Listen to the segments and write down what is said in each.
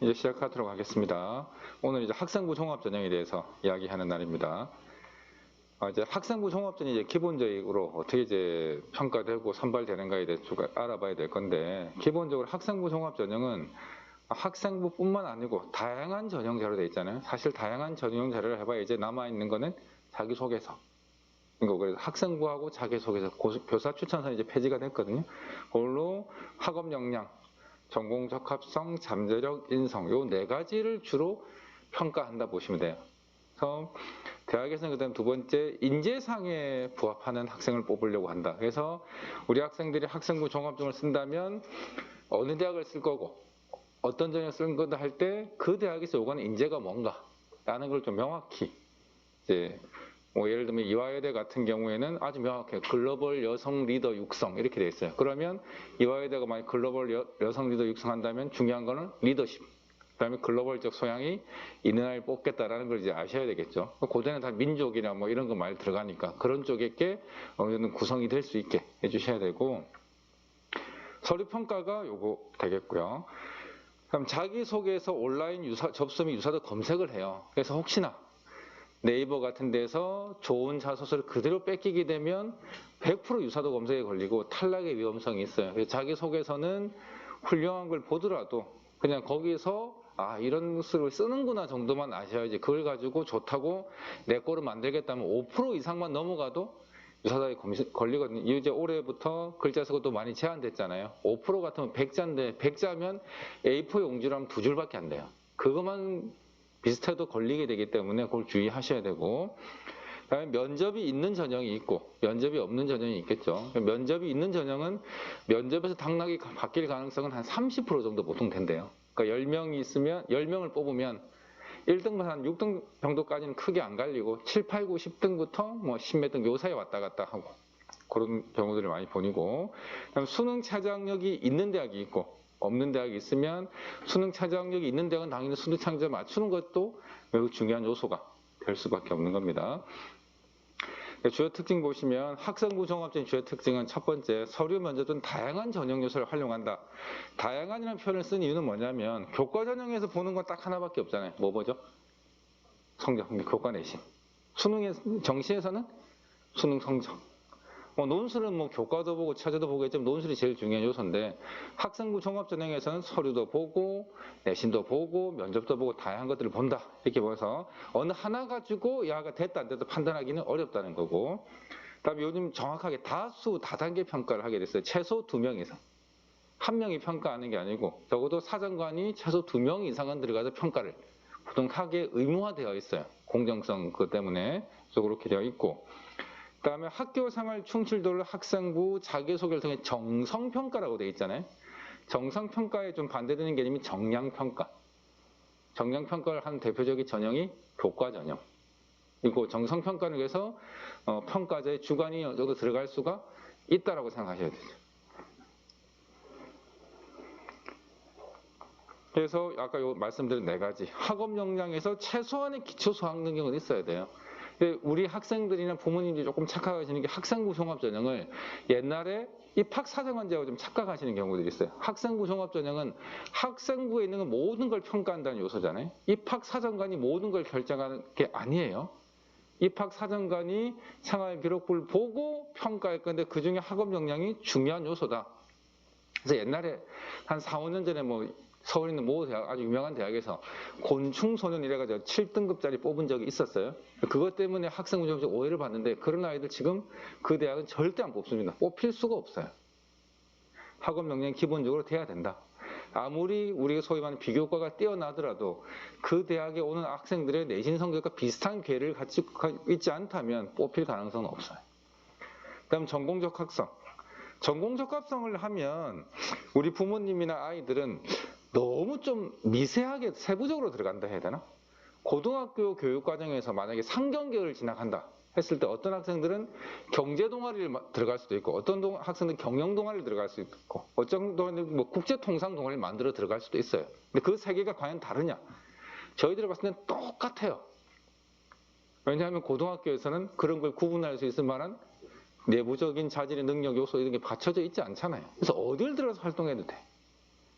이제 시작하도록 하겠습니다. 오늘 이제 학생부 종합전형에 대해서 이야기하는 날입니다. 이제 학생부 종합전형이 이제 기본적으로 어떻게 이제 평가되고 선발되는가에 대해서 알아봐야 될 건데, 기본적으로 학생부 종합전형은 학생부뿐만 아니고 다양한 전형 자료 돼 있잖아요. 사실 다양한 전형 자료를 해봐야 이제 남아있는 거는 자기소개서. 그래서 학생부하고 자기소개서, 교사 추천서는 이제 폐지가 됐거든요. 그걸로 학업 역량, 전공 적합성, 잠재력, 인성 요 네 가지를 주로 평가한다 보시면 돼요. 그래서 대학에서는 그다음 두 번째 인재상에 부합하는 학생을 뽑으려고 한다. 그래서 우리 학생들이 학생부 종합전형을 쓴다면 어느 대학을 쓸 거고 어떤 전형을 쓸 거다 할 때 그 대학에서 요구하는 인재가 뭔가 라는 걸 좀 명확히 이제 예를 들면 이화여대 같은 경우에는 아주 명확해요. 글로벌 여성 리더 육성 이렇게 돼 있어요. 그러면 이화여대가 만약 글로벌 여성 리더 육성한다면 중요한 거는 리더십, 그다음에 글로벌적 소양이 있는 아이를 뽑겠다라는 걸 이제 아셔야 되겠죠. 고대는 다 민족이나 뭐 이런 거 많이 들어가니까 그런 쪽에 어느 정도 구성이 될 수 있게 해주셔야 되고, 서류 평가가 요거 되겠고요. 그럼 자기소개서 온라인 접수 및 유사도 검색을 해요. 그래서 혹시나 네이버 같은 데서 좋은 자소서를 그대로 뺏기게 되면 100% 유사도 검색에 걸리고 탈락의 위험성이 있어요. 그래서 자기소개서는 훌륭한 걸 보더라도 그냥 거기서 이런 식으로 쓰는구나 정도만 아셔야지, 그걸 가지고 좋다고 내 거로 만들겠다면 5% 이상만 넘어가도 유사도에 걸리거든요. 이제 올해부터 글자 수가 또 많이 제한됐잖아요. 5% 같으면 100자인데 100자면 A4 용지라면 2줄밖에 안 돼요. 그것만 비슷해도 걸리게 되기 때문에 그걸 주의하셔야 되고, 그다음에 면접이 있는 전형이 있고 면접이 없는 전형이 있겠죠. 면접이 있는 전형은 면접에서 당락이 바뀔 가능성은 한 30% 정도 보통 된대요. 그러니까 10명이 있으면 10명을 뽑으면 1등부터 한 6등 정도까지는 크게 안 갈리고 7, 8, 9, 10등부터 뭐 10몇 등 요 사이에 왔다 갔다 하고 그런 경우들을 많이 보이고, 그다음 수능 차지학력이 있는 대학이 있고 없는 대학이 있으면 수능 차지학력이 있는 대학은 당연히 수능 창제 맞추는 것도 매우 중요한 요소가 될 수밖에 없는 겁니다. 주요 특징 보시면 학생부 종합전형 주요 특징은 첫 번째, 서류 면접은 다양한 전형 요소를 활용한다. 다양한이라는 표현을 쓴 이유는 뭐냐면 교과 전형에서 보는 건 딱 하나밖에 없잖아요. 뭐 보죠? 성적, 교과 내신. 정시에서는 수능 성적. 논술은 뭐 교과도 보고 차제도 보겠지만 논술이 제일 중요한 요소인데, 학생부 종합전형에서는 서류도 보고 내신도 보고 면접도 보고 다양한 것들을 본다. 이렇게 보여서 어느 하나 가지고 야가 됐다 안 됐다 판단하기는 어렵다는 거고, 그다음에 요즘 정확하게 다단계 평가를 하게 됐어요. 최소 2명 이상. 한 명이 평가하는 게 아니고 적어도 사정관이 최소 2명 이상은 들어가서 평가를 보통 하게 의무화되어 있어요. 공정성 때문에 그렇게 되어 있고, 그 다음에 학교생활 충실도를 학생부 자기소개를 통해 정성평가라고 되어 있잖아요. 정성평가에 좀 반대되는 개념이 정량평가. 정량평가를 하는 대표적인 전형이 교과전형. 그리고 정성평가는 그래서 평가자의 주관이 어느 정도 들어갈 수가 있다라고 생각하셔야 되죠. 그래서 아까 말씀드린 네 가지, 학업 역량에서 최소한의 기초 수학 능력은 있어야 돼요. 우리 학생들이나 부모님들이 조금 착각하시는 게 학생부 종합전형을 옛날에 입학사정관제하고 좀 착각하시는 경우들이 있어요. 학생부 종합전형은 학생부에 있는 모든 걸 평가한다는 요소잖아요. 입학사정관이 모든 걸 결정하는 게 아니에요. 입학사정관이 생활기록부를 보고 평가할 건데 그 중에 학업 역량이 중요한 요소다. 그래서 옛날에 한 4, 5년 전에 서울에 있는 모 대학, 아주 유명한 대학에서 곤충소년 이래가지고 7등급짜리 뽑은 적이 있었어요. 그것 때문에 학생부 종합전형 오해를 받는데, 그런 아이들 지금 그 대학은 절대 안 뽑습니다. 뽑힐 수가 없어요. 학업 역량이 기본적으로 돼야 된다. 아무리 우리가 소위 말하는 비교과가 뛰어나더라도 그 대학에 오는 학생들의 내신 성적과 비슷한 궤를 가지고 있지 않다면 뽑힐 가능성은 없어요. 그다음 전공적 학성. 전공적 합성을 하면 우리 부모님이나 아이들은 너무 좀 미세하게 세부적으로 들어간다 해야 되나? 고등학교 교육과정에서 만약에 상경계를 진학한다 했을 때 어떤 학생들은 경제 동아리를 들어갈 수도 있고, 어떤 학생들은 경영 동아리를 들어갈 수도 있고, 어떤 동아리는 국제 통상 동아리를 만들어 들어갈 수도 있어요. 근데 그 세 개가 과연 다르냐? 저희들이 봤을 때는 똑같아요. 왜냐하면 고등학교에서는 그런 걸 구분할 수 있을 만한 내부적인 자질의 능력 요소 이런 게 받쳐져 있지 않잖아요. 그래서 어딜 들어가서 활동해도 돼.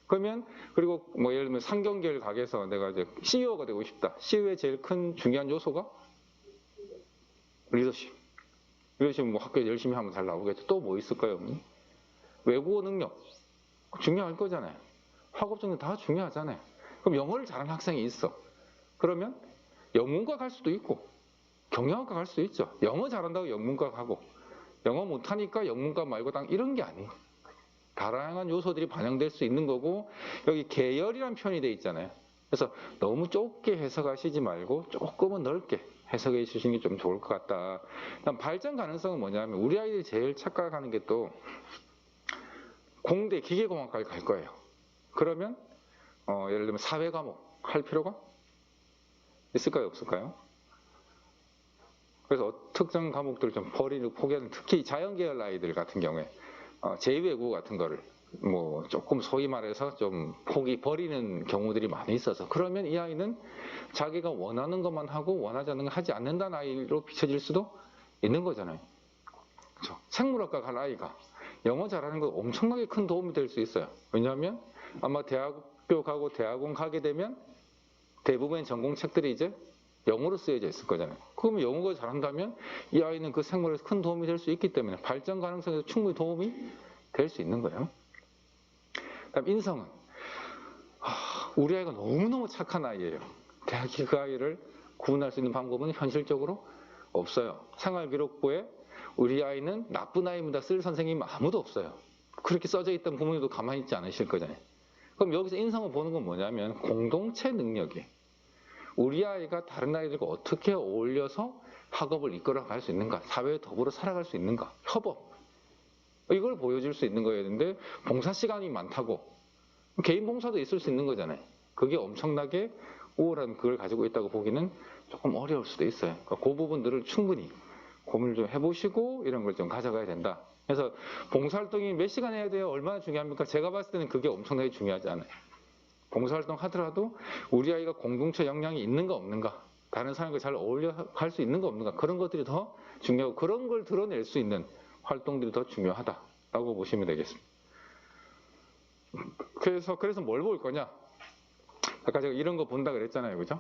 그러면 그리고 뭐 예를 들면 상경계열 각에서 내가 이제 CEO가 되고 싶다. CEO의 제일 큰 중요한 요소가 리더십. 리더십 뭐 학교에 열심히 하면 잘 나오겠죠. 또 뭐 있을까요? 외국어 능력 중요할 거잖아요. 학업 능력 다 중요하잖아요. 그럼 영어를 잘하는 학생이 있어. 그러면 영문과 갈 수도 있고 경영학과 갈 수도 있죠. 영어 잘한다고 영문과 가고 영어 못하니까 영문과 말고 딱 이런 게 아니에요. 다양한 요소들이 반영될 수 있는 거고 여기 계열이란 표현이 돼 있잖아요. 그래서 너무 좁게 해석하시지 말고 조금은 넓게 해석해 주시는 게 좀 좋을 것 같다. 그다음 발전 가능성은 뭐냐면 우리 아이들이 제일 착각하는 게 또 공대 기계공학과를 갈 거예요. 그러면 예를 들면 사회 과목 할 필요가 있을까요? 없을까요? 그래서 특정 과목들을 좀 버리고 포기하는 특히 자연계열 아이들 같은 경우에 제2외국어 같은 거를 뭐 조금 소위 말해서 좀 버리는 경우들이 많이 있어서 그러면 이 아이는 자기가 원하는 것만 하고 원하지 않는 거 하지 않는다는 아이로 비춰질 수도 있는 거잖아요. 그렇죠? 생물학과 갈 아이가 영어 잘하는 거 엄청나게 큰 도움이 될 수 있어요. 왜냐하면 아마 대학교 가고 대학원 가게 되면 대부분의 전공책들이 이제 영어로 쓰여져 있을 거잖아요. 그러면 영어가 잘한다면 이 아이는 그 생물에서 큰 도움이 될 수 있기 때문에 발전 가능성에서 충분히 도움이 될 수 있는 거예요. 그다음 인성은 우리 아이가 너무너무 착한 아이예요. 대학이 그 아이를 구분할 수 있는 방법은 현실적으로 없어요. 생활기록부에 우리 아이는 나쁜 아이입니다 쓸 선생님 아무도 없어요. 그렇게 써져 있던 부모님도 가만히 있지 않으실 거잖아요. 그럼 여기서 인성을 보는 건 뭐냐면 공동체 능력이에요. 우리 아이가 다른 아이들과 어떻게 어울려서 학업을 이끌어갈 수 있는가, 사회에 더불어 살아갈 수 있는가, 협업 이걸 보여줄 수 있는 거였는데 봉사 시간이 많다고 개인 봉사도 있을 수 있는 거잖아요. 그게 엄청나게 우월한 그걸 가지고 있다고 보기는 조금 어려울 수도 있어요. 그러니까 그 부분들을 충분히 고민을 좀 해보시고 이런 걸 좀 가져가야 된다. 그래서 봉사활동이 몇 시간 해야 돼요? 얼마나 중요합니까? 제가 봤을 때는 그게 엄청나게 중요하지 않아요. 봉사활동 하더라도 우리 아이가 공동체 역량이 있는가 없는가, 다른 사람과 잘 어울려 갈 수 있는가 없는가, 그런 것들이 더 중요하고 그런 걸 드러낼 수 있는 활동들이 더 중요하다라고 보시면 되겠습니다. 그래서 뭘 볼 거냐? 아까 제가 이런 거 본다 그랬잖아요. 그죠?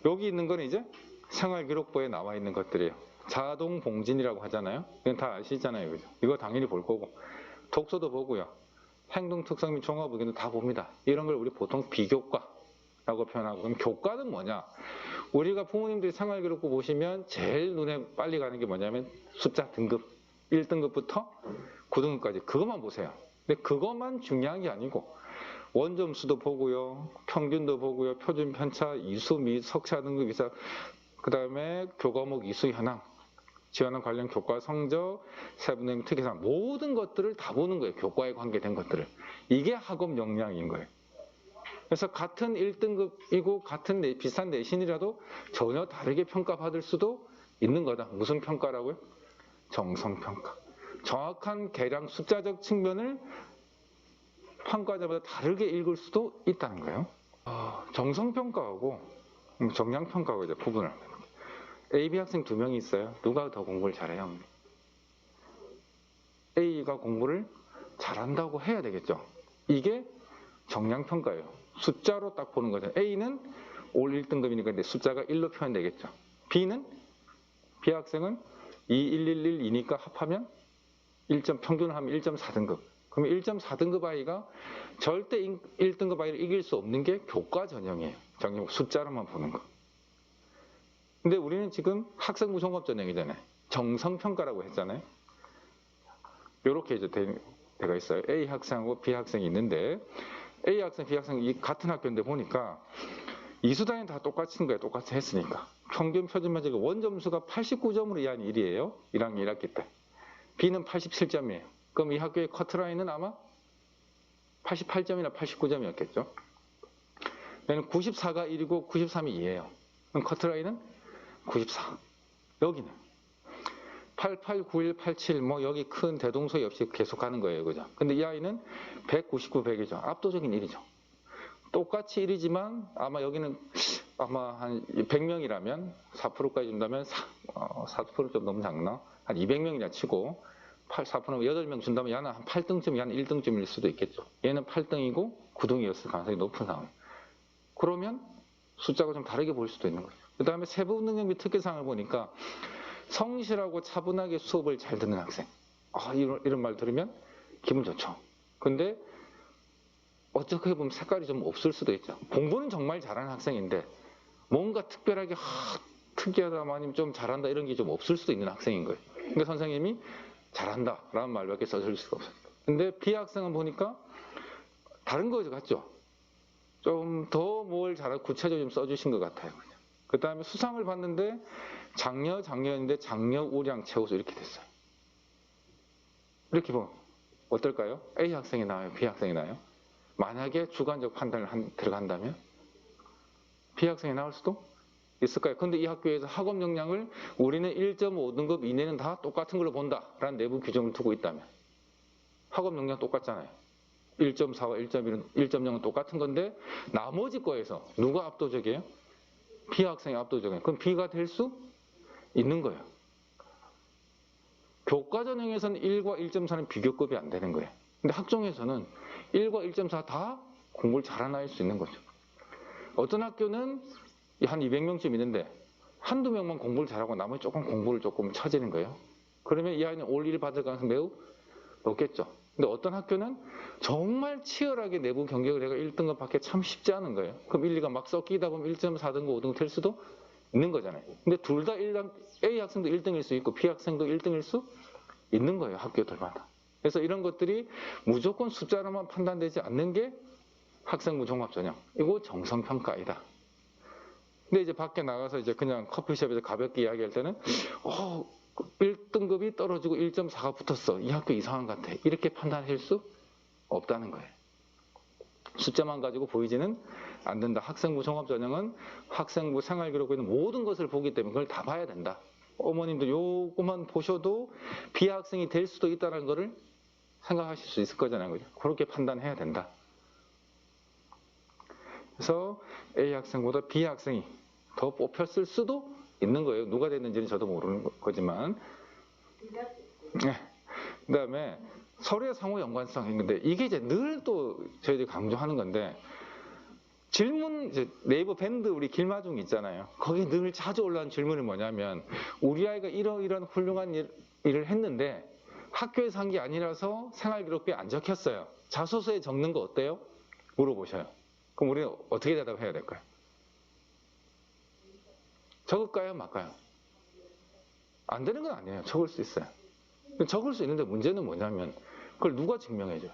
여기 있는 거는 이제 생활기록부에 나와 있는 것들이에요. 자동 봉진이라고 하잖아요. 이건 다 아시잖아요. 그죠? 이거 당연히 볼 거고. 독서도 보고요. 행동 특성 및 종합 의견도 다 봅니다. 이런 걸 우리 보통 비교과라고 표현하고, 그럼 교과는 뭐냐? 우리가 부모님들이 생활기록부 보시면 제일 눈에 빨리 가는 게 뭐냐면 숫자 등급, 1등급부터 9등급까지 그것만 보세요. 근데 그것만 중요한 게 아니고 원점수도 보고요, 평균도 보고요, 표준 편차, 이수 및 석차 등급 이상, 그 다음에 교과목 이수 현황, 지원한 관련 교과 성적, 세부능 특이사항 모든 것들을 다 보는 거예요. 교과에 관계된 것들을. 이게 학업 역량인 거예요. 그래서 같은 1등급이고 같은 비슷한 내신이라도 전혀 다르게 평가받을 수도 있는 거다. 무슨 평가라고요? 정성평가. 정확한 계량 숫자적 측면을 평가자마다 다르게 읽을 수도 있다는 거예요. 정성평가하고 정량평가하고 이제 구분을 합니다. A, B 학생 2명이 있어요. 누가 더 공부를 잘해요? A가 공부를 잘한다고 해야 되겠죠. 이게 정량평가예요. 숫자로 딱 보는 거죠. A는 올 1등급이니까 숫자가 1로 표현되겠죠. B 학생은 2,111이니까 합하면 1점 평균을 하면 1.4등급. 그러면 1.4등급 아이가 절대 1등급 아이를 이길 수 없는 게 교과 전형이에요. 전형 숫자로만 보는 거. 근데 우리는 지금 학생부 종합 전형이잖아요. 정성평가라고 했잖아요. 이렇게 이제 되어 있어요. A 학생하고 B 학생이 있는데 A 학생, B 학생이 같은 학교인데 보니까 이수단위는 다 똑같은 거예요. 똑같이 했으니까. 평균 표준 면제가 원점수가 89점으로 이한 1이에요. 1학년 1학기 때. B는 87점이에요. 그럼 이 학교의 커트라인은 아마 88점이나 89점이었겠죠. 얘는 94가 1이고 93이 2예요. 그럼 커트라인은 94. 여기는 88, 91, 87, 뭐 여기 큰 대동소이 없이 계속 가는 거예요. 그죠? 근데 이 아이는 199, 100이죠. 압도적인 1이죠. 똑같이 1이지만 아마 여기는 아마 한 100명이라면 4%까지 준다면 4% 좀 너무 작나? 한 200명이나 치고 4%면 8명 준다면 얘는 한 8등쯤, 얘는 1등쯤일 수도 있겠죠. 얘는 8등이고 구둥이었을 가능성이 높은 상황. 그러면 숫자가 좀 다르게 보일 수도 있는 거죠. 그 다음에 세부 능력 및 특기사항을 보니까 성실하고 차분하게 수업을 잘 듣는 학생. 이런 말 들으면 기분 좋죠. 근데 어떻게 보면 색깔이 좀 없을 수도 있죠. 공부는 정말 잘하는 학생인데 뭔가 특별하게 특이하다, 아니면 좀 잘한다 이런 게 좀 없을 수도 있는 학생인 거예요. 그러니까 선생님이 잘한다 라는 말밖에 써줄 수가 없어요. 근데 B학생은 보니까 다른 거 같죠? 좀 더 뭘 잘하고 구체적으로 좀 써주신 것 같아요. 그 다음에 수상을 봤는데 장려인데 장려, 우량, 최우수 이렇게 됐어요. 이렇게 보면 어떨까요? A 학생이 나와요? B 학생이 나와요? 만약에 주관적 판단을 들어간다면 B 학생이 나올 수도 있을까요? 근데 이 학교에서 학업 역량을 우리는 1.5등급 이내는 다 똑같은 걸로 본다라는 내부 규정을 두고 있다면 학업 역량 똑같잖아요. 1.4와 1.1은 1.0은 똑같은 건데 나머지 거에서 누가 압도적이에요? B 학생이 압도적이에요. 그럼 B가 될 수 있는 거예요. 교과 전형에서는 1과 1.4는 비교급이 안 되는 거예요. 근데 학종에서는 1과 1.4 다 공부를 잘하는 아이일 수 있는 거죠. 어떤 학교는 한 200명쯤 있는데 한두 명만 공부를 잘하고 나머지 공부를 조금 처지는 거예요. 그러면 이 아이는 올 1 받을 가능성이 매우 높겠죠. 근데 어떤 학교는 정말 치열하게 내부 경쟁을 해가 1등급 받기 참 쉽지 않은 거예요. 그럼 1, 2가 막 섞이다 보면 1.4등급, 5등급 될 수도 있는 거잖아요. 근데 둘 다 A 학생도 1등일 수 있고 B 학생도 1등일 수 있는 거예요. 학교들마다. 그래서 이런 것들이 무조건 숫자로만 판단되지 않는 게 학생부 종합전형. 이거 정성평가이다. 근데 이제 밖에 나가서 이제 그냥 커피숍에서 가볍게 이야기할 때는 1등급이 떨어지고 1.4가 붙었어. 이 학교 이상한 것 같아. 이렇게 판단할 수 없다는 거예요. 숫자만 가지고 보이지는 않는다. 학생부 종합전형은 학생부 생활기록에 있는 모든 것을 보기 때문에 그걸 다 봐야 된다. 어머님도 요거만 보셔도 비학생이 될 수도 있다는 거를 생각하실 수 있을 거잖아요. 그죠? 그렇게 판단해야 된다. 그래서 A 학생보다 B 학생이 더 뽑혔을 수도 있는 거예요. 누가 됐는지는 저도 모르는 거지만. 네. 그 다음에 서로의 상호 연관성 있는데 이게 이제 늘 또 저희들이 강조하는 건데 질문, 이제 네이버 밴드 우리 길마중 있잖아요. 거기 늘 자주 올라오는 질문이 뭐냐면 우리 아이가 이런 훌륭한 일을 했는데 학교에서 한 게 아니라서 생활기록부에 안 적혔어요. 자소서에 적는 거 어때요? 물어보셔요. 그럼 우리는 어떻게 대답해야 될까요? 적을까요? 말까요? 안 되는 건 아니에요. 적을 수 있어요. 적을 수 있는데 문제는 뭐냐면 그걸 누가 증명해줘요?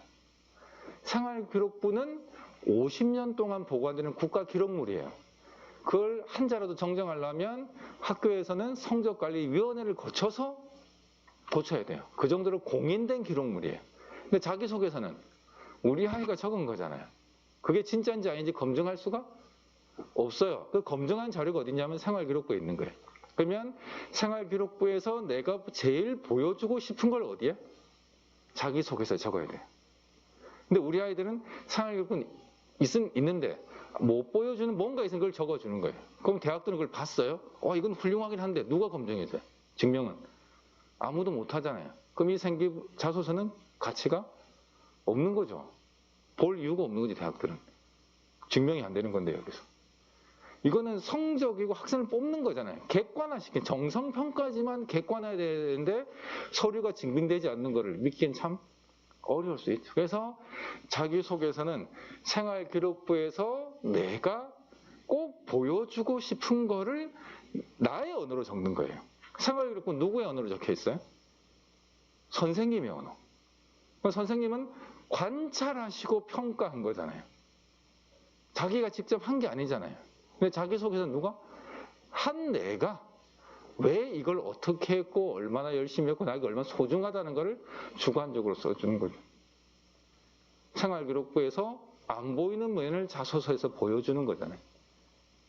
생활기록부는 50년 동안 보관되는 국가기록물이에요. 그걸 한자라도 정정하려면 학교에서는 성적관리위원회를 거쳐서 고쳐야 돼요. 그 정도로 공인된 기록물이에요. 근데 자기소개서는 우리 아이가 적은 거잖아요. 그게 진짜인지 아닌지 검증할 수가 없어요. 그 검증한 자료가 어딨냐면 생활기록부에 있는 거예요. 그러면 생활기록부에서 내가 제일 보여주고 싶은 걸 어디에? 자기소개서에 적어야 돼요. 근데 우리 아이들은 생활기록부는 있는데 못 보여주는 뭔가 있으면 그걸 적어주는 거예요. 그럼 대학들은 그걸 봤어요. 이건 훌륭하긴 한데 누가 검증해줘요? 증명은 아무도 못 하잖아요. 그럼 이 자소서는 가치가 없는 거죠. 볼 이유가 없는 거지. 대학들은 증명이 안 되는 건데 여기서 이거는 성적이고 학생을 뽑는 거잖아요. 객관화시킨 정성평가지만 객관화해야 되는데 서류가 증빙되지 않는 거를 믿기엔 참 어려울 수 있죠. 그래서 자기소개서는 생활기록부에서 내가 꼭 보여주고 싶은 거를 나의 언어로 적는 거예요. 생활기록부 누구의 언어로 적혀 있어요? 선생님의 언어. 선생님은 관찰하시고 평가한 거잖아요. 자기가 직접 한 게 아니잖아요. 근데 자기소개서는 누가? 한 내가 왜 이걸 어떻게 했고 얼마나 열심히 했고 나에게 얼마나 소중하다는 것을 주관적으로 써주는 거죠. 생활기록부에서 안 보이는 면을 자소서에서 보여주는 거잖아요.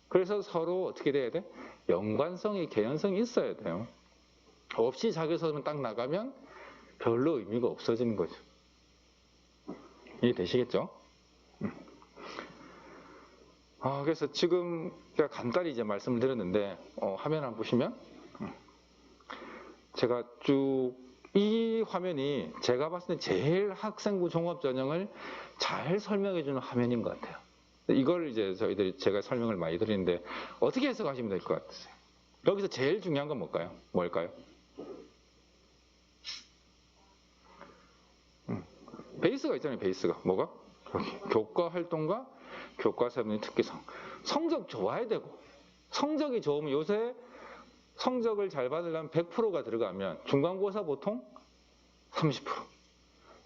그래서 서로 어떻게 돼야 돼? 연관성이, 개연성이 있어야 돼요. 없이 자기소개서만 딱 나가면 별로 의미가 없어지는 거죠. 이해되시겠죠? 그래서 지금 제가 간단히 이제 말씀을 드렸는데 화면 한번 보시면 제가 쭉 이 화면이 제가 봤을 때 제일 학생부 종합전형을 잘 설명해주는 화면인 것 같아요. 이걸 이제 제가 설명을 많이 드리는데 어떻게 해석하시면 될 것 같으세요? 여기서 제일 중요한 건 뭘까요? 베이스가 있잖아요. 베이스가 뭐가? 교과 활동과 교과 세분의 특기성. 성적 좋아야 되고 성적이 좋으면 요새 성적을 잘 받으려면 100%가 들어가면 중간고사 보통 30%,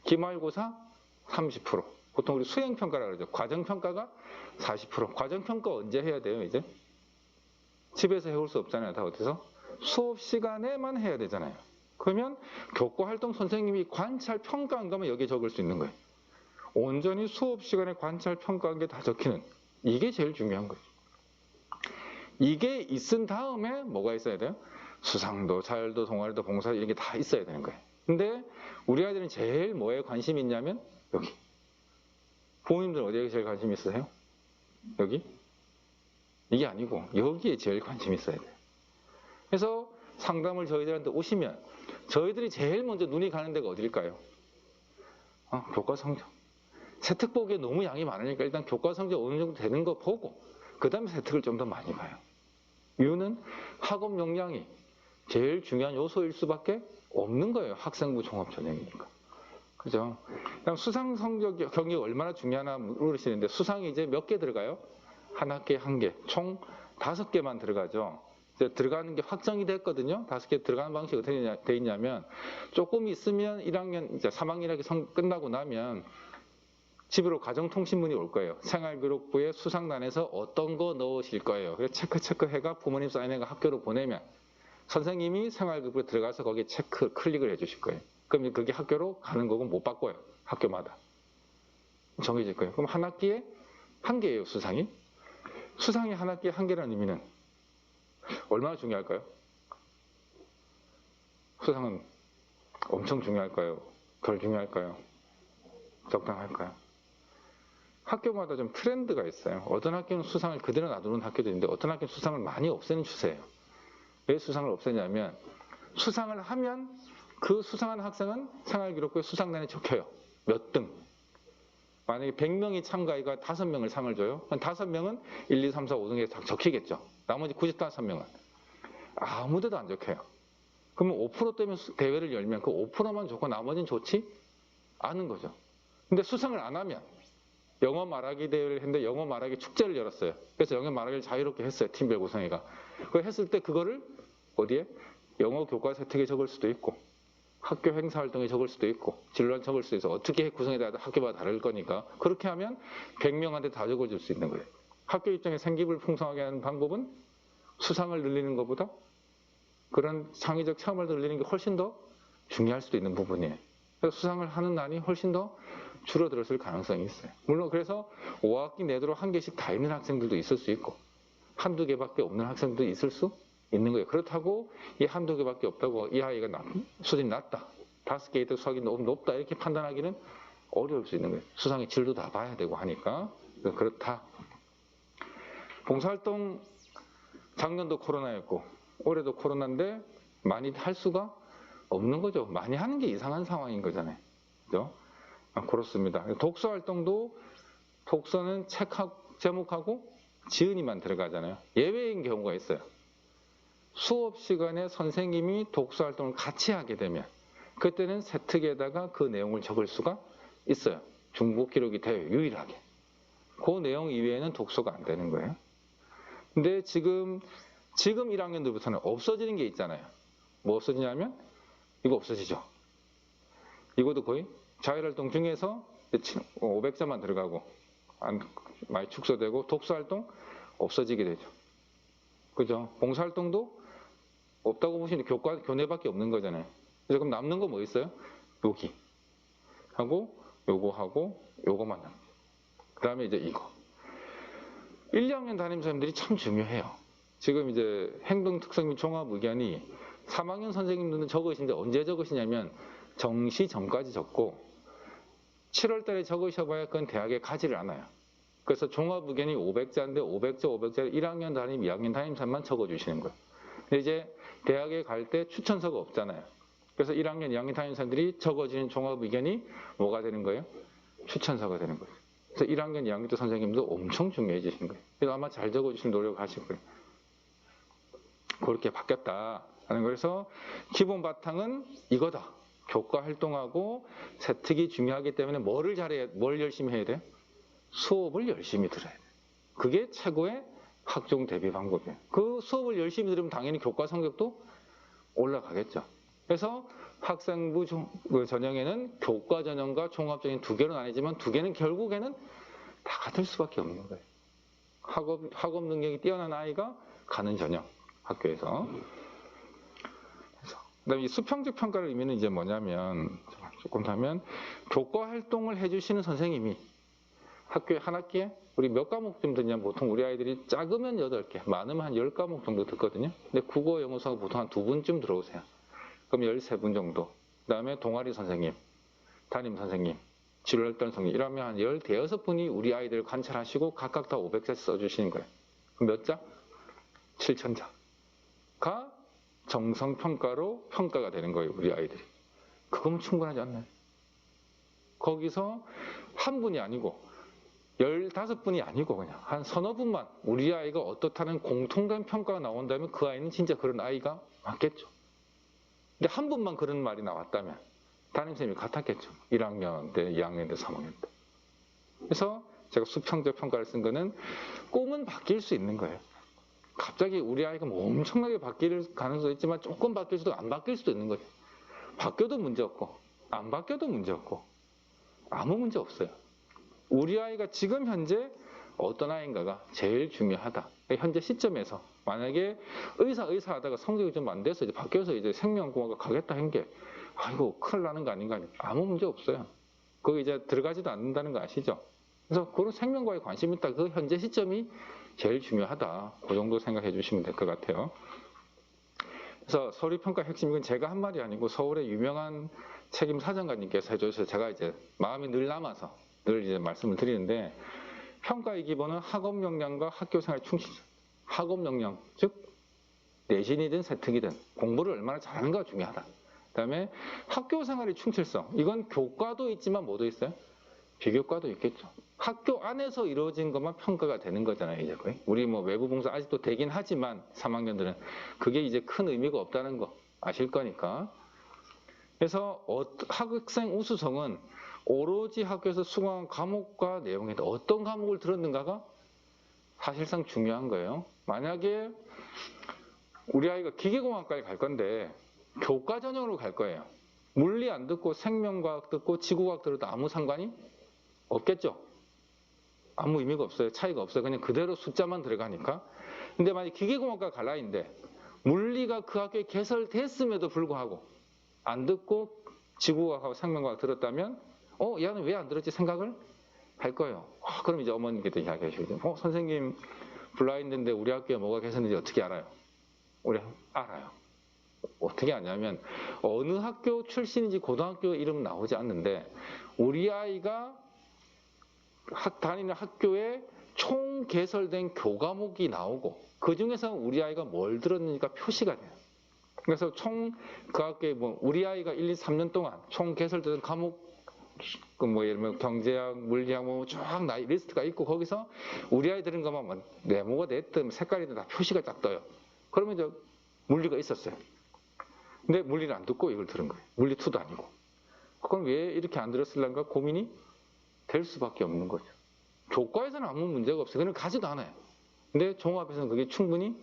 기말고사 30%, 보통 우리 수행평가라고 그러죠. 과정평가가 40%. 과정평가 언제 해야 돼요, 이제? 집에서 해올 수 없잖아요, 다 어디서? 수업 시간에만 해야 되잖아요. 그러면 교과활동 선생님이 관찰 평가한 거면 여기에 적을 수 있는 거예요. 온전히 수업 시간에 관찰 평가한 게 다 적히는, 이게 제일 중요한 거예요. 이게 있은 다음에 뭐가 있어야 돼요? 수상도, 자율도, 동아리도, 봉사 이런 게 다 있어야 되는 거예요. 근데 우리 아이들은 제일 뭐에 관심이 있냐면 여기. 부모님들 어디에 제일 관심 있으세요? 여기? 이게 아니고 여기에 제일 관심이 있어야 돼요. 그래서 상담을 저희들한테 오시면 저희들이 제일 먼저 눈이 가는 데가 어딜까요? 교과 성적. 세특 보기에 너무 양이 많으니까 일단 교과 성적 어느 정도 되는 거 보고 그 다음에 세특을 좀 더 많이 봐요. 이유는 학업 역량이 제일 중요한 요소일 수밖에 없는 거예요. 학생부 종합전형이니까. 그죠? 그다음 수상 성적 경이 얼마나 중요하나 물으시는데 수상이 이제 몇 개 들어가요? 한 학기에 한 개. 총 5개만 들어가죠. 이제 들어가는 게 확정이 됐거든요. 5개 들어가는 방식이 어떻게 돼 있냐면 조금 있으면 1학년, 이제 3학년 학기 끝나고 나면 집으로 가정통신문이 올 거예요. 생활기록부에 수상란에서 어떤 거 넣으실 거예요. 그래서 체크해가 부모님 사인해가 학교로 보내면 선생님이 생활기록부에 들어가서 거기에 클릭을 해주실 거예요. 그럼 그게 학교로 가는 거고 못 바꿔요. 학교마다. 정해질 거예요. 그럼 한 학기에 한 개예요, 수상이. 수상이 한 학기에 한 개라는 의미는 얼마나 중요할까요? 수상은 엄청 중요할까요? 덜 중요할까요? 적당할까요? 학교마다 좀 트렌드가 있어요. 어떤 학교는 수상을 그대로 놔두는 학교도 있는데 어떤 학교는 수상을 많이 없애는 추세예요. 왜 수상을 없애냐면 수상을 하면 그 수상한 학생은 생활기록부에 수상란에 적혀요. 몇 등. 만약에 100명이 참가해가 5명을 상을 줘요. 한 5명은 1, 2, 3, 4, 5등에 다 적히겠죠. 나머지 95명은 아무 데도 안 적혀요. 그러면 5% 때문에 대회를 열면 그 5%만 좋고 나머지는 좋지 않은 거죠. 근데 수상을 안 하면 영어 말하기 대회를 했는데 영어 말하기 축제를 열었어요. 그래서 영어 말하기를 자유롭게 했어요. 팀별 구성회가. 그걸 했을 때 그거를 어디에? 영어 교과 세특에 적을 수도 있고 학교 행사 활동에 적을 수도 있고 진로에 적을 수도 있어. 어떻게 구성에 따라 학교마다 다를 거니까 그렇게 하면 100명한테 다 적어줄 수 있는 거예요. 학교 입장에 생기부를 풍성하게 하는 방법은 수상을 늘리는 것보다 그런 창의적 체험을 늘리는 게 훨씬 더 중요할 수도 있는 부분이에요. 그래서 수상을 하는 난이 훨씬 더 줄어들었을 가능성이 있어요. 물론 그래서 5학기 내도록 한 개씩 다 있는 학생들도 있을 수 있고 한두 개밖에 없는 학생도 있을 수 있는 거예요. 그렇다고 이 한두 개밖에 없다고 이 아이가 수준이 낮다. 5개 있다 수학이 너무 높다. 이렇게 판단하기는 어려울 수 있는 거예요. 수상의 질도 다 봐야 되고 하니까. 그렇다. 봉사활동 작년도 코로나였고 올해도 코로나인데 많이 할 수가 없는 거죠. 많이 하는 게 이상한 상황인 거잖아요. 그죠? 그렇습니다. 독서활동도 독서는 책 제목하고 지은이만 들어가잖아요. 예외인 경우가 있어요. 수업 시간에 선생님이 독서활동을 같이 하게 되면 그때는 세특에다가 그 내용을 적을 수가 있어요. 중복 기록이 돼요. 유일하게. 그 내용 이외에는 독서가 안 되는 거예요. 근데 지금 1학년들부터는 없어지는 게 있잖아요. 뭐 없어지냐면 이거 없어지죠. 이것도 거의 자율활동 중에서 500점만 들어가고 많이 축소되고 독서활동 없어지게 되죠. 그죠? 봉사활동도 없다고 보시면 교내밖에 없는 거잖아요. 그래서 그럼 남는 거 뭐 있어요? 여기 하고 요거 하고 요거만 남죠. 그 다음에 이제 이거 1, 2학년 담임 선생님들이 참 중요해요. 지금 이제 행동특성 및 종합의견이 3학년 선생님들은 적으시는데 언제 적으시냐면 정시 전까지 적고 7월 달에 적으셔봐야 그건 대학에 가지를 않아요. 그래서 종합의견이 500자인데 500자 1학년 담임, 2학년 담임산만 적어주시는 거예요. 근데 이제 대학에 갈 때 추천서가 없잖아요. 그래서 1학년, 2학년 다니는 사람들이 적어지는 종합 의견이 뭐가 되는 거예요? 추천서가 되는 거예요. 그래서 1학년, 2학년 때 선생님도 엄청 중요해지신 거예요. 그래서 아마 잘 적어주실 노력하실 거예요. 그렇게 바뀌었다 하는 거에서 기본 바탕은 이거다. 교과 활동하고 세특이 중요하기 때문에 뭘 열심히 해야 돼요? 수업을 열심히 들어야 돼요. 그게 최고의 학종 대비 방법이에요. 그 수업을 열심히 들으면 당연히 교과 성적도 올라가겠죠. 그래서 학생부 전형에는 교과 전형과 종합전형 두 개로 나뉘지만 두 개는 결국에는 다 같을 수밖에 없는 거예요. 학업 능력이 뛰어난 아이가 가는 전형 학교에서. 그다음에 이 수평적 평가를 의미는 이제 뭐냐면 조금 하면 교과 활동을 해주시는 선생님이 학교에 한 학기에 우리 몇 과목 좀 듣냐면 보통 우리 아이들이 작으면 8개, 많으면 한 10과목 정도 듣거든요. 근데 국어, 영어, 수학 보통 한 2분쯤 들어오세요. 그럼 13분 정도. 그 다음에 동아리 선생님, 담임 선생님, 지도활동 선생님 이러면 한 15분이 우리 아이들 관찰하시고 각각 다 500자씩 써주시는 거예요. 그럼 몇 자? 7,000자가 정성평가로 평가가 되는 거예요. 우리 아이들이. 그거면 충분하지 않나요? 거기서 한 분이 아니고 15분이 아니고 그냥 한 서너 분만 우리 아이가 어떻다는 공통된 평가가 나온다면 그 아이는 진짜 그런 아이가 맞겠죠. 근데 한 분만 그런 말이 나왔다면 담임선생님이 같았겠죠. 1학년 때, 2학년 때, 3학년 때. 그래서 제가 수평적 평가를 쓴 거는 꿈은 바뀔 수 있는 거예요. 갑자기 우리 아이가 뭐 엄청나게 바뀔 가능성도 있지만 조금 바뀔 수도 안 바뀔 수도 있는 거죠. 바뀌어도 문제 없고 안 바뀌어도 문제 없고 아무 문제 없어요. 우리 아이가 지금 현재 어떤 아이인가가 제일 중요하다. 현재 시점에서 만약에 의사 하다가 성적이 좀 안 돼서 이제 바뀌어서 이제 생명공학과 가겠다 한 게 아이고 큰일 나는 거 아닌가? 아무 문제 없어요. 거기 이제 들어가지도 않는다는 거 아시죠? 그래서 그런 생명과에 관심 있다. 그 현재 시점이 제일 중요하다. 그 정도 생각해 주시면 될 것 같아요. 그래서 서류평가 핵심, 이건 제가 한 말이 아니고 서울의 유명한 책임 사정관님께서 해주셔서 제가 이제 마음이 늘 남아서 늘 이제 말씀을 드리는데, 평가의 기본은 학업 역량과 학교생활 충실, 학업 역량, 즉 내신이든 세특이든 공부를 얼마나 잘하는가 중요하다. 그다음에 학교생활의 충실성, 이건 교과도 있지만 뭐도 있어요? 비교과도 있겠죠. 학교 안에서 이루어진 것만 평가가 되는 거잖아요, 이제 거의. 우리 뭐 외부 봉사 아직도 되긴 하지만 3학년들은 그게 이제 큰 의미가 없다는 거 아실 거니까. 그래서 학생 우수성은 오로지 학교에서 수강한 과목과 내용인데 어떤 과목을 들었는가가 사실상 중요한 거예요. 만약에 우리 아이가 기계공학과에 갈 건데 교과 전형으로 갈 거예요. 물리 안 듣고 생명과학 듣고 지구과학 들어도 아무 상관이 없겠죠. 아무 의미가 없어요. 차이가 없어요. 그냥 그대로 숫자만 들어가니까. 근데 만약 기계공학과 갈 아이인데 물리가 그 학교에 개설됐음에도 불구하고 안 듣고 지구과학하고 생명과학 들었다면 얘는 왜 안 들었지 생각을 할 거예요. 그럼 이제 어머님께도 이야기하시거든요. 선생님 블라인드인데 우리 학교에 뭐가 개설했는지 어떻게 알아요? 우리 알아요. 어떻게 아냐면 어느 학교 출신인지 고등학교 이름 나오지 않는데 우리 아이가 다니는 학교에 총 개설된 교과목이 나오고 그 중에서 우리 아이가 뭘 들었는지가 표시가 돼요. 그래서 총 그 학교에 뭐 우리 아이가 1, 2, 3년 동안 총 개설된 과목 뭐 예를 들면 경제학, 물리학 뭐쫙 리스트가 있고 거기서 우리 아이 들은 것만 네모가 됐든 색깔이든 다 표시가 딱 떠요. 그러면 이제 물리가 있었어요. 근데 물리를 안 듣고 이걸 들은 거예요. 물리 2도 아니고. 그럼 왜 이렇게 안 들었을란가 고민이 될 수밖에 없는 거죠. 교과에서는 아무 문제가 없어요. 그냥 가지도 않아요. 근데 종합에서는 그게 충분히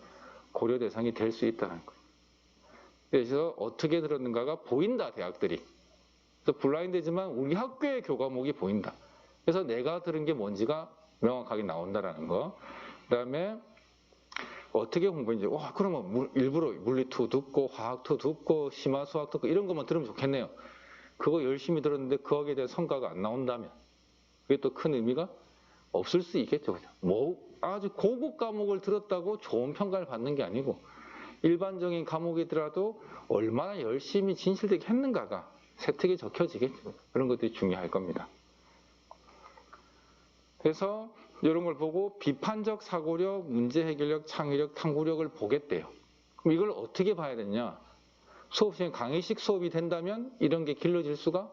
고려 대상이 될 수 있다는 거예요. 그래서 어떻게 들었는가가 보인다, 대학들이. 그래서 블라인드지만 우리 학교의 교과목이 보인다. 그래서 내가 들은 게 뭔지가 명확하게 나온다라는 거. 그 다음에 어떻게 공부인지, 그러면 일부러 물리2 듣고 화학2 듣고 심화 수학 듣고 이런 것만 들으면 좋겠네요. 그거 열심히 들었는데 거기에 대한 성과가 안 나온다면 그게 또 큰 의미가 없을 수 있겠죠. 뭐 아주 고급 과목을 들었다고 좋은 평가를 받는 게 아니고 일반적인 과목이더라도 얼마나 열심히 진실되게 했는가가 세특에 적혀지겠죠. 그런 것들이 중요할 겁니다. 그래서 이런 걸 보고 비판적 사고력, 문제 해결력, 창의력, 탐구력을 보겠대요. 그럼 이걸 어떻게 봐야 되냐? 수업 시간에 강의식 수업이 된다면 이런 게 길러질 수가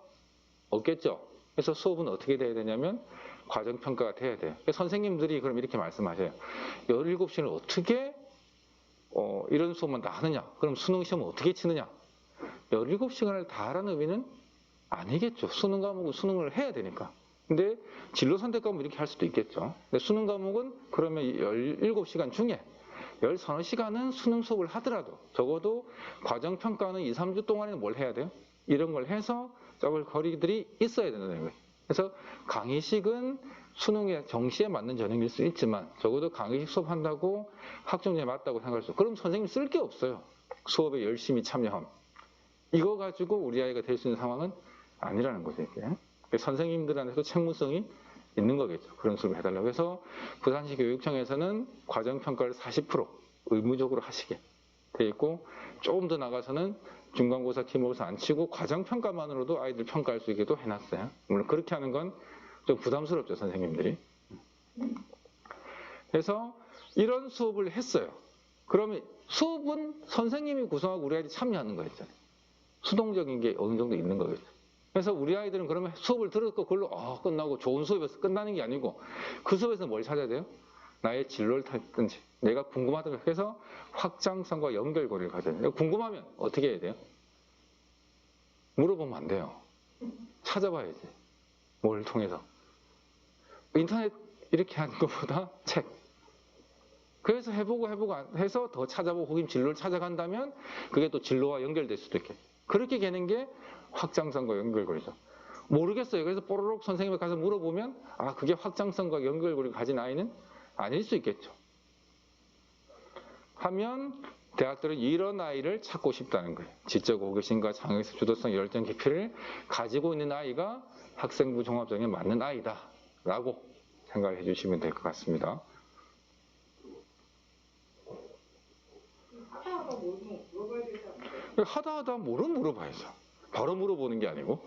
없겠죠. 그래서 수업은 어떻게 돼야 되냐면 과정평가가 돼야 돼요. 선생님들이 그럼 이렇게 말씀하세요. 17시간을 어떻게 이런 수업만 다 하느냐? 그럼 수능 시험은 어떻게 치느냐? 17시간을 다 하라는 의미는 아니겠죠. 수능 과목은 수능을 해야 되니까. 근데 진로 선택 과목 이렇게 할 수도 있겠죠. 근데 수능 과목은 그러면 17시간 중에 13시간은 수능 수업을 하더라도 적어도 과정평가는 2, 3주 동안에는 뭘 해야 돼요? 이런 걸 해서 적을 거리들이 있어야 된다는 거예요. 그래서 강의식은 수능의 정시에 맞는 전형일 수 있지만 적어도 강의식 수업한다고 학종제에 맞다고 생각할 수. 그럼 선생님 쓸 게 없어요. 수업에 열심히 참여함. 이거 가지고 우리 아이가 될 수 있는 상황은 아니라는 거죠. 이게. 선생님들한테도 책무성이 있는 거겠죠. 그런 수업을 해달라고 해서 부산시 교육청에서는 과정평가를 40% 의무적으로 하시게 돼 있고 조금 더 나가서는 중간고사, 기말고사 안 치고 과정평가만으로도 아이들 평가할 수 있게도 해놨어요. 물론 그렇게 하는 건 좀 부담스럽죠, 선생님들이. 그래서 이런 수업을 했어요. 그러면 수업은 선생님이 구성하고 우리 아이들이 참여하는 거였죠. 수동적인 게 어느 정도 있는 거겠죠. 그래서 우리 아이들은 그러면 수업을 들었고 그걸로 끝나고 좋은 수업에서 끝나는 게 아니고 그 수업에서 뭘 찾아야 돼요? 나의 진로를 찾든지 내가 궁금하다고 해서 확장성과 연결고리를 가져야 돼요. 궁금하면 어떻게 해야 돼요? 물어보면 안 돼요. 찾아봐야지. 뭘 통해서. 인터넷 이렇게 하는 것보다 책. 그래서 해보고 해서 더 찾아보고 거기 진로를 찾아간다면 그게 또 진로와 연결될 수도 있겠죠. 그렇게 되는 게 확장성과 연결고리죠. 모르겠어요. 그래서 뽀로록 선생님에 가서 물어보면 그게 확장성과 연결고리를 가진 아이는 아닐 수 있겠죠. 하면 대학들은 이런 아이를 찾고 싶다는 거예요. 지적 호기심과 창의성, 주도성, 열정, 깊이를 가지고 있는 아이가 학생부 종합전형에 맞는 아이다 라고 생각을 해주시면 될 것 같습니다. 하다 모르면 물어봐야죠. 바로 물어보는 게 아니고